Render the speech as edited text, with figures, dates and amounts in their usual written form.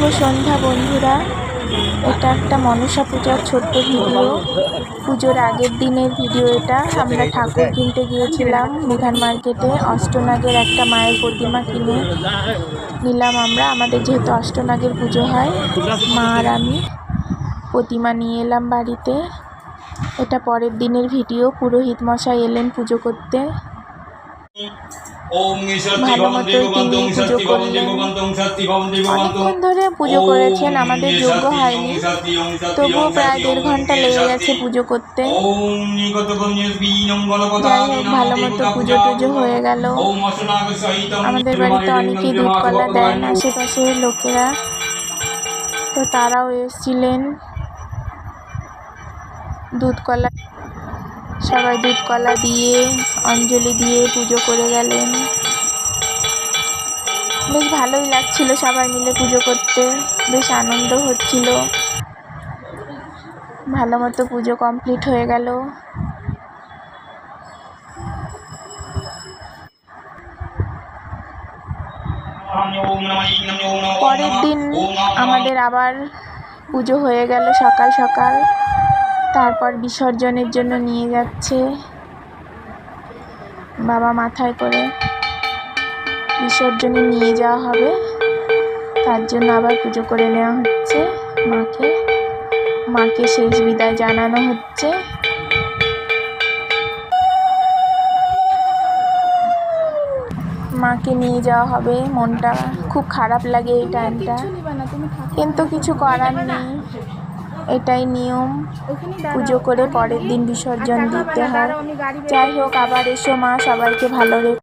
শুভ সন্ধ্যা বন্ধুরা। এটা একটা মনসা পূজার ছোট্ট ভিডিও, পুজোর আগের দিনের ভিডিও। এটা আমরা ঠাকুর কিনতে গিয়েছিলাম বিধান মার্কেটে। অষ্টনাগের একটা মায়ের প্রতিমা কিনে নিলাম আমরা। আমাদের যেহেতু অষ্টনাগের পুজো হয়, মা আর আমি প্রতিমা নিয়ে এলাম বাড়িতে। এটা পরের দিনের ভিডিও। পুরোহিত মশাই এলেন পুজো করতে, ভালো মতো তিনি পুজো করলেন। অনেকক্ষণ ধরে পুজো করেছেন, আমাদের যোগ্য হয়নি, তবুও প্রায় 1.5 ঘন্টা লেগে গেছে পুজো করতে। যাই হোক, ভালো মতো পুজো টুজো হয়ে গেল। আমাদের বাড়িতে অনেকেই দুধ কলা দেন, আশেপাশের লোকেরা, তো তারাও এসেছিলেন দুধ কলা। সবাই দুধ কলা দিয়ে অঞ্জলি দিয়ে পুজো করে গেলেন। বেশ ভালোই লাগছিল সবাই মিলে পুজো করতে, বেশ আনন্দ হচ্ছিল। ভালো মতো পুজো কমপ্লিট হয়ে গেল। পরের দিন আমাদের আবার পুজো হয়ে গেল সকাল সকাল। তারপর বিসর্জনের জন্য নিয়ে যাচ্ছে বাবা, মাথায় করে বিসর্জনে নিয়ে যাওয়া হবে, তার জন্য আবার পুজো করে নেওয়া হচ্ছে। মাকে শেষ বিদায় জানানো হচ্ছে। মাকে নিয়ে যাওয়া হবে। মনটা খুব খারাপ লাগে এই টাইমটা, কিন্তু কিছু করার নেই, এটাই নিয়ম। পুজো করে পরের দিন বিসর্জন দিতে হয়। যাই হোক, আবার এসো মা, সবাইকে ভালো রেখো।